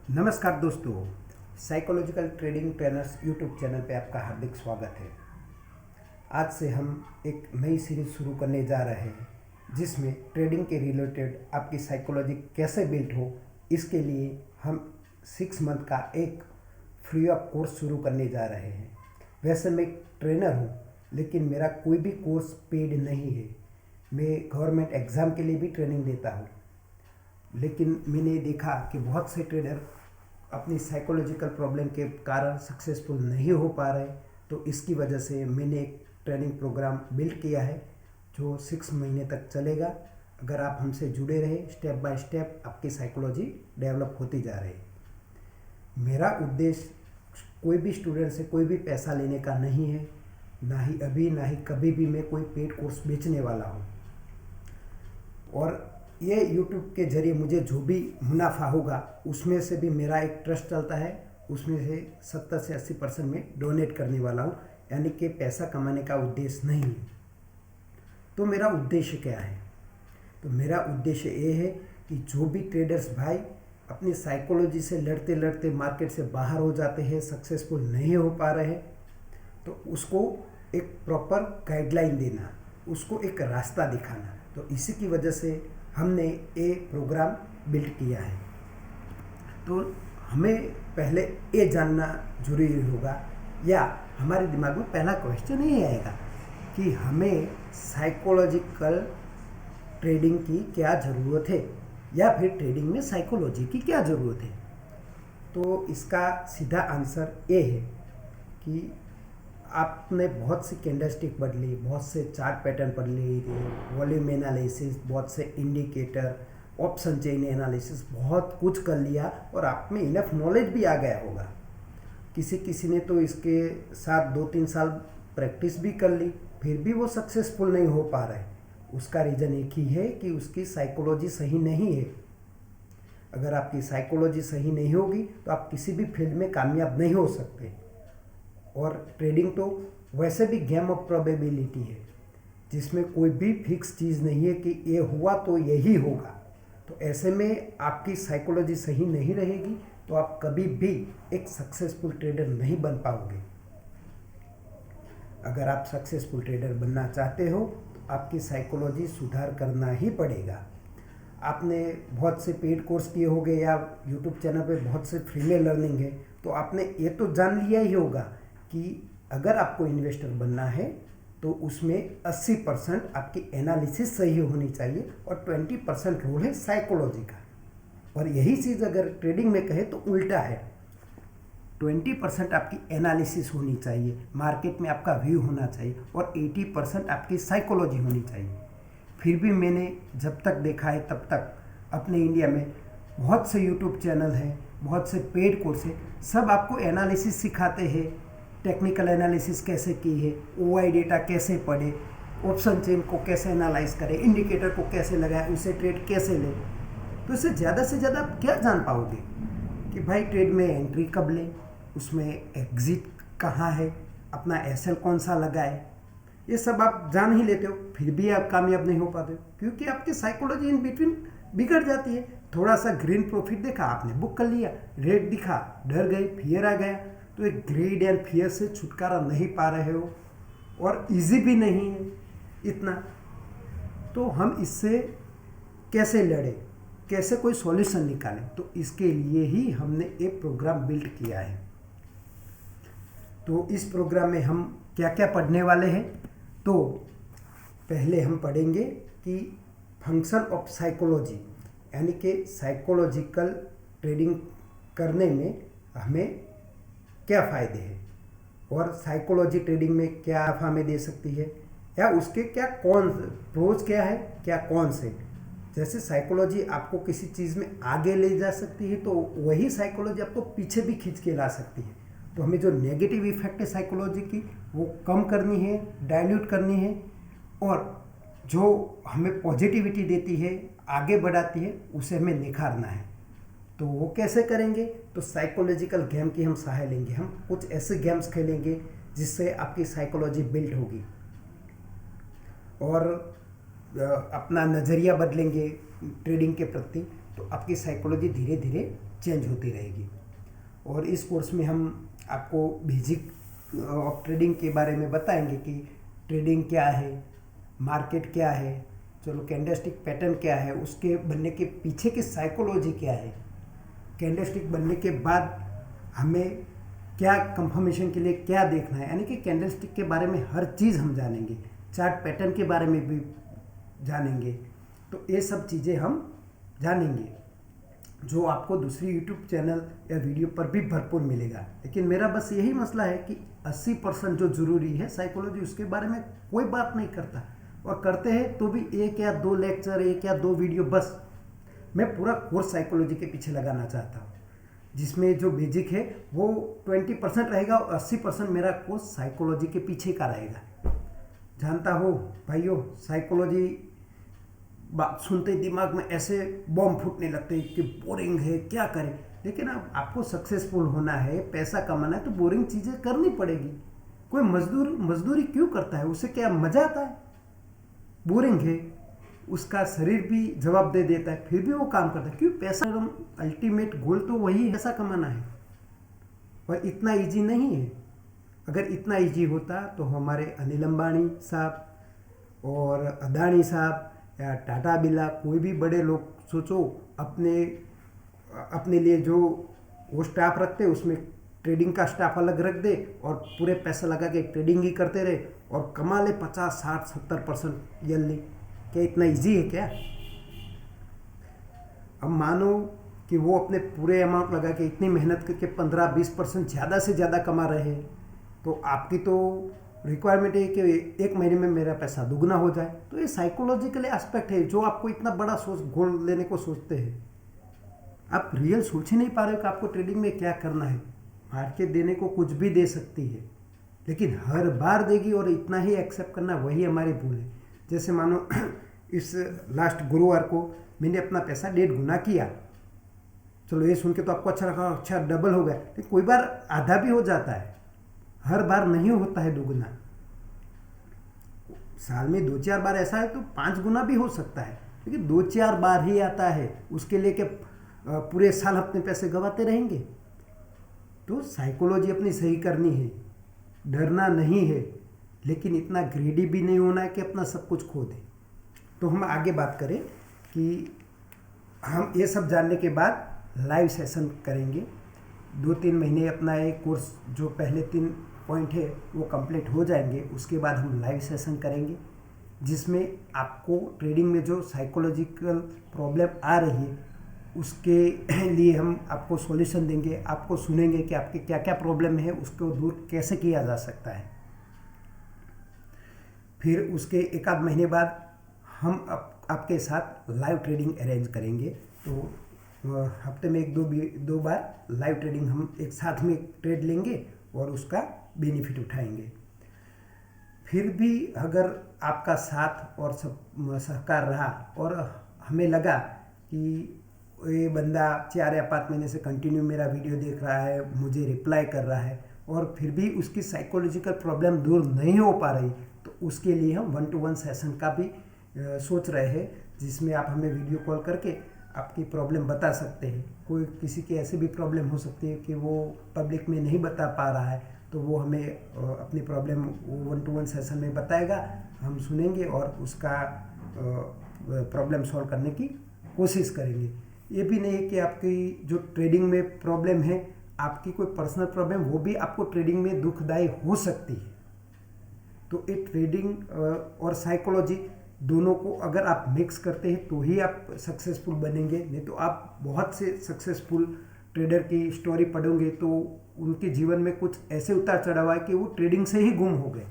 नमस्कार दोस्तों, psychological trading trainers YouTube channel पे आपका हार्दिक स्वागत है। आज से हम एक नई सीरीज शुरू करने जा रहे हैं जिसमें ट्रेडिंग के रिलेटेड आपकी साइकोलॉजी कैसे बिल्ड हो, इसके लिए हम 6 मंथ का एक फ्री ऑफ कोर्स शुरू करने जा रहे हैं। वैसे मैं एक ट्रेनर हूँ, लेकिन मेरा कोई भी कोर्स पेड नहीं है। मैं गवर्नमेंट एग्ज़ाम के लिए भी ट्रेनिंग देता हूँ, लेकिन मैंने देखा कि बहुत से ट्रेडर अपनी साइकोलॉजिकल प्रॉब्लम के कारण सक्सेसफुल नहीं हो पा रहे। तो इसकी वजह से मैंने एक ट्रेनिंग प्रोग्राम बिल्ड किया है जो 6 महीने तक चलेगा। अगर आप हमसे जुड़े रहे, स्टेप बाय स्टेप आपकी साइकोलॉजी डेवलप होती जा रही है। मेरा उद्देश्य कोई भी स्टूडेंट से कोई भी पैसा लेने का नहीं है, ना ही अभी ना ही कभी भी मैं कोई पेड कोर्स बेचने वाला हूँ। और ये YouTube के ज़रिए मुझे जो भी मुनाफा होगा उसमें से भी मेरा एक ट्रस्ट चलता है, उसमें से 70 से 80% में डोनेट करने वाला हूँ, यानी कि पैसा कमाने का उद्देश्य नहीं है। तो मेरा उद्देश्य क्या है? तो मेरा उद्देश्य ये है कि जो भी ट्रेडर्स भाई अपनी साइकोलॉजी से लड़ते लड़ते मार्केट से बाहर हो जाते हैं, सक्सेसफुल नहीं हो पा रहे हैं, तो उसको एक प्रॉपर गाइडलाइन देना, उसको एक रास्ता दिखाना। तो इसी की वजह से हमने ये प्रोग्राम बिल्ड किया है। तो हमें पहले ये जानना जरूरी होगा, या हमारे दिमाग में पहला क्वेश्चन ये आएगा कि हमें साइकोलॉजिकल ट्रेडिंग की क्या ज़रूरत है, या फिर ट्रेडिंग में साइकोलॉजी की क्या ज़रूरत है। तो इसका सीधा आंसर ये है कि आपने बहुत सी कैंडलस्टिक पढ़ ली, बहुत से चार्ट पैटर्न पढ़ ली, वॉल्यूम एनालिसिस, बहुत से इंडिकेटर, ऑप्शन चेन एनालिसिस, बहुत कुछ कर लिया और आप में इनफ नॉलेज भी आ गया होगा। किसी किसी ने तो इसके साथ 2-3 साल प्रैक्टिस भी कर ली, फिर भी वो सक्सेसफुल नहीं हो पा रहे। उसका रीज़न एक ही है कि उसकी साइकोलॉजी सही नहीं है। अगर आपकी साइकोलॉजी सही नहीं होगी तो आप किसी भी फील्ड में कामयाब नहीं हो सकते। और ट्रेडिंग तो वैसे भी गेम ऑफ प्रोबेबिलिटी है, जिसमें कोई भी फिक्स चीज़ नहीं है कि ये हुआ तो यही होगा। तो ऐसे में आपकी साइकोलॉजी सही नहीं रहेगी तो आप कभी भी एक सक्सेसफुल ट्रेडर नहीं बन पाओगे। अगर आप सक्सेसफुल ट्रेडर बनना चाहते हो तो आपकी साइकोलॉजी सुधार करना ही पड़ेगा। आपने बहुत से पेड कोर्स किए होंगे या यूट्यूब चैनल पे बहुत से फ्री में लर्निंग है, तो आपने ये तो जान लिया ही होगा कि अगर आपको इन्वेस्टर बनना है तो उसमें 80% आपकी एनालिसिस सही होनी चाहिए और 20% रोल है साइकोलॉजी का। और यही चीज़ अगर ट्रेडिंग में कहे तो उल्टा है, 20% आपकी एनालिसिस होनी चाहिए, मार्केट में आपका व्यू होना चाहिए, और 80% आपकी साइकोलॉजी होनी चाहिए। फिर भी मैंने जब तक देखा है तब तक अपने इंडिया में बहुत से यूट्यूब चैनल हैं, बहुत से पेड कोर्स हैं, सब आपको एनालिसिस सिखाते हैं। टेक्निकल एनालिसिस कैसे की है, ओआई डेटा कैसे पढ़े, ऑप्शन चेन को कैसे एनालाइज करें, इंडिकेटर को कैसे लगाएं, उसे ट्रेड कैसे लें। तो इससे ज़्यादा से ज़्यादा आप क्या जान पाओगे कि भाई ट्रेड में एंट्री कब लें, उसमें एग्जिट कहाँ है, अपना एसएल कौन सा लगाए। ये सब आप जान ही लेते हो, फिर भी आप कामयाब नहीं हो पाते हो, क्योंकि आपकी साइकोलॉजी इन बिटवीन बिगड़ जाती है। थोड़ा सा ग्रीन प्रॉफिट देखा, आपने बुक कर लिया, रेड दिखा, डर गए, फियर आ गया। तो एक ग्रीड एंड फियर से छुटकारा नहीं पा रहे हो, और इजी भी नहीं है इतना। तो हम इससे कैसे लड़ें, कैसे कोई सॉल्यूशन निकालें, तो इसके लिए ही हमने एक प्रोग्राम बिल्ड किया है। तो इस प्रोग्राम में हम क्या क्या पढ़ने वाले हैं, तो पहले हम पढ़ेंगे कि फंक्शन ऑफ साइकोलॉजी, यानी कि साइकोलॉजिकल ट्रेडिंग करने में हमें क्या फ़ायदे हैं, और साइकोलॉजी ट्रेडिंग में क्या नफा हमें दे सकती है, या उसके क्या कौन प्रोज क्या है, क्या कौन से। जैसे साइकोलॉजी आपको किसी चीज़ में आगे ले जा सकती है, तो वही साइकोलॉजी आपको पीछे भी खींच के ला सकती है। तो हमें जो नेगेटिव इफेक्ट है साइकोलॉजी की, वो कम करनी है, डाइल्यूट करनी है, और जो हमें पॉजिटिविटी देती है, आगे बढ़ाती है, उसे हमें निखारना है। तो वो कैसे करेंगे? तो साइकोलॉजिकल गेम की हम सहायता लेंगे। हम कुछ ऐसे गेम्स खेलेंगे जिससे आपकी साइकोलॉजी बिल्ड होगी, और अपना नज़रिया बदलेंगे ट्रेडिंग के प्रति, तो आपकी साइकोलॉजी धीरे धीरे चेंज होती रहेगी। और इस कोर्स में हम आपको बेसिक ऑफ ट्रेडिंग के बारे में बताएंगे कि ट्रेडिंग क्या है, मार्केट क्या है, चलो कैंडलस्टिक पैटर्न क्या है, उसके बनने के पीछे की साइकोलॉजी क्या है, कैंडलस्टिक बनने के बाद हमें क्या कंफर्मेशन के लिए क्या देखना है, यानी कि कैंडलस्टिक के बारे में हर चीज़ हम जानेंगे, चार्ट पैटर्न के बारे में भी जानेंगे। तो ये सब चीज़ें हम जानेंगे जो आपको दूसरी यूट्यूब चैनल या वीडियो पर भी भरपूर मिलेगा। लेकिन मेरा बस यही मसला है कि 80% जो ज़रूरी है साइकोलॉजी, उसके बारे में कोई बात नहीं करता, और करते हैं तो भी 1 या 2 लेक्चर, 1 या 2 वीडियो बस। मैं पूरा कोर्स साइकोलॉजी के पीछे लगाना चाहता हूँ, जिसमें जो बेसिक है वो 20% रहेगा और 80% मेरा कोर्स साइकोलॉजी के पीछे का रहेगा। जानता हो भाइयों, साइकोलॉजी बात सुनते दिमाग में ऐसे बॉम्ब फूटने लगते हैं कि बोरिंग है, क्या करें। लेकिन अब आपको सक्सेसफुल होना है, पैसा कमाना है, तो बोरिंग चीज़ें करनी पड़ेगी। कोई मजदूरी क्यों करता है? उसे क्या मजा आता है? बोरिंग है, उसका शरीर भी जवाब दे देता है, फिर भी वो काम करता है। क्यों? पैसा, अल्टीमेट गोल तो वही है, पैसा कमाना है। और इतना इजी नहीं है। अगर इतना इजी होता तो हमारे अनिल अंबानी साहब और अदानी साहब या टाटा बिरला, कोई भी बड़े लोग, सोचो अपने लिए जो वो स्टाफ रखते उसमें ट्रेडिंग का स्टाफ अलग रख दे और पूरे पैसा लगा के ट्रेडिंग ही करते रहे और कमा ले 50, 60, 70% ईयरली। क्या इतना इजी है क्या? अब मानो कि वो अपने पूरे अमाउंट लगा के इतनी मेहनत करके 15-20% ज़्यादा से ज़्यादा कमा रहे हैं, तो आपकी तो रिक्वायरमेंट है कि 1 महीने में मेरा पैसा दुगना हो जाए। तो ये साइकोलॉजिकल एस्पेक्ट है जो आपको इतना बड़ा गोल लेने को सोचते हैं। आप रियल सोच ही नहीं पा रहे हो कि आपको ट्रेडिंग में क्या करना है। मार्केट देने को कुछ भी दे सकती है, लेकिन हर बार देगी और इतना ही एक्सेप्ट करना, वही हमारी भूल है। जैसे मानो इस लास्ट गुरुवार को मैंने अपना पैसा 1.5 गुना किया। चलो ये सुन के तो आपको अच्छा लगा, अच्छा डबल हो गया, लेकिन कोई बार आधा भी हो जाता है, हर बार नहीं होता है दुगुना। साल में 2-4 बार ऐसा है तो 5 गुना भी हो सकता है, लेकिन 2-4 बार ही आता है, उसके लिए कि पूरे साल अपने पैसे गंवाते रहेंगे। तो साइकोलॉजी अपनी सही करनी है, डरना नहीं है, लेकिन इतना ग्रेडी भी नहीं होना है कि अपना सब कुछ खो दे। तो हम आगे बात करें कि हम ये सब जानने के बाद लाइव सेशन करेंगे। 2-3 महीने अपना एक कोर्स, जो पहले 3 पॉइंट है वो कंप्लीट हो जाएंगे, उसके बाद हम लाइव सेशन करेंगे, जिसमें आपको ट्रेडिंग में जो साइकोलॉजिकल प्रॉब्लम आ रही है उसके लिए हम आपको सॉल्यूशन देंगे, आपको सुनेंगे कि आपके क्या क्या प्रॉब्लम है, उसको दूर कैसे किया जा सकता है। फिर उसके 1-आध महीने बाद हम आपके साथ लाइव ट्रेडिंग अरेंज करेंगे। तो हफ्ते में 1-2 बार लाइव ट्रेडिंग हम एक साथ में ट्रेड लेंगे और उसका बेनिफिट उठाएंगे। फिर भी अगर आपका साथ और सहकार रहा और हमें लगा कि ये बंदा 4 या 5 महीने से कंटिन्यू मेरा वीडियो देख रहा है, मुझे रिप्लाई कर रहा है, और फिर भी उसकी साइकोलॉजिकल प्रॉब्लम दूर नहीं हो पा रही, तो उसके लिए हम 1-to-1 सेशन का भी सोच रहे हैं, जिसमें आप हमें वीडियो कॉल करके आपकी प्रॉब्लम बता सकते हैं। कोई किसी की ऐसी भी प्रॉब्लम हो सकती है कि वो पब्लिक में नहीं बता पा रहा है, तो वो हमें अपनी प्रॉब्लम 1-to-1 सेशन में बताएगा, हम सुनेंगे और उसका प्रॉब्लम सॉल्व करने की कोशिश करेंगे। ये भी नहीं है कि आपकी जो ट्रेडिंग में प्रॉब्लम है, आपकी कोई पर्सनल प्रॉब्लम, वो भी आपको ट्रेडिंग में दुखदायी हो सकती है। तो ये ट्रेडिंग और साइकोलॉजी दोनों को अगर आप मिक्स करते हैं तो ही आप सक्सेसफुल बनेंगे। नहीं तो आप बहुत से सक्सेसफुल ट्रेडर की स्टोरी पढ़ोगे तो उनके जीवन में कुछ ऐसे उतार चढ़ाव है कि वो ट्रेडिंग से ही गुम हो गए।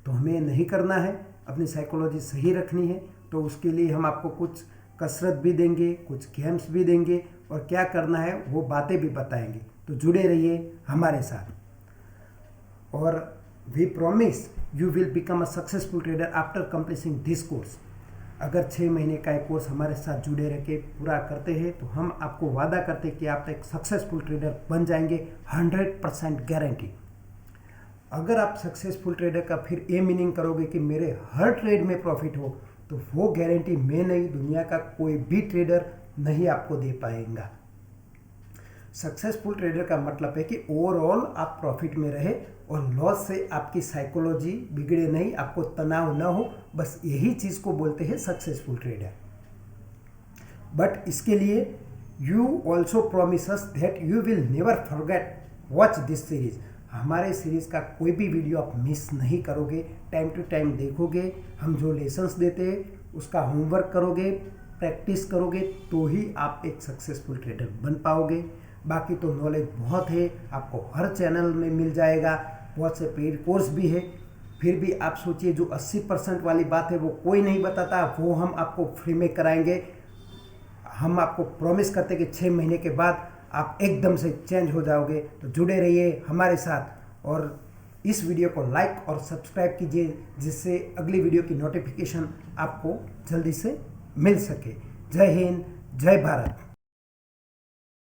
तो हमें नहीं करना है, अपनी साइकोलॉजी सही रखनी है। तो उसके लिए हम आपको कुछ कसरत भी देंगे, कुछ गेम्स भी देंगे, और क्या करना है वो बातें भी बताएंगे। तो जुड़े रहिए हमारे साथ। और we promise you will become a successful trader after completing this course. अगर 6 महीने का एक कोर्स हमारे साथ जुड़े रह के पूरा करते हैं तो हम आपको वादा करते हैं कि आप एक सक्सेसफुल ट्रेडर बन जाएंगे, 100% गारंटी। अगर आप सक्सेसफुल ट्रेडर का फिर ये मीनिंग करोगे कि मेरे हर ट्रेड में प्रॉफिट हो, तो वो गारंटी मैं नहीं, दुनिया का कोई भी ट्रेडर नहीं आपको दे पाएगा। सक्सेसफुल ट्रेडर का मतलब है कि ओवरऑल आप प्रॉफिट में रहे और लॉस से आपकी साइकोलॉजी बिगड़े नहीं, आपको तनाव न हो, बस यही चीज़ को बोलते हैं सक्सेसफुल ट्रेडर। बट इसके लिए you also promise us that you will never forget watch this series. हमारे सीरीज़ का कोई भी वीडियो आप मिस नहीं करोगे, टाइम टू टाइम देखोगे, हम जो लेसन्स देते हैं उसका होमवर्क करोगे, प्रैक्टिस करोगे, तो ही आप एक सक्सेसफुल ट्रेडर बन पाओगे। बाकी तो नॉलेज बहुत है, आपको हर चैनल में मिल जाएगा, बहुत से पेड कोर्स भी है। फिर भी आप सोचिए जो 80% वाली बात है वो कोई नहीं बताता, वो हम आपको फ्री में कराएंगे। हम आपको प्रॉमिस करते कि 6 महीने के बाद आप एकदम से चेंज हो जाओगे। तो जुड़े रहिए हमारे साथ और इस वीडियो को लाइक और सब्सक्राइब कीजिए, जिससे अगली वीडियो की नोटिफिकेशन आपको जल्दी से मिल सके। जय हिंद, जय भारत।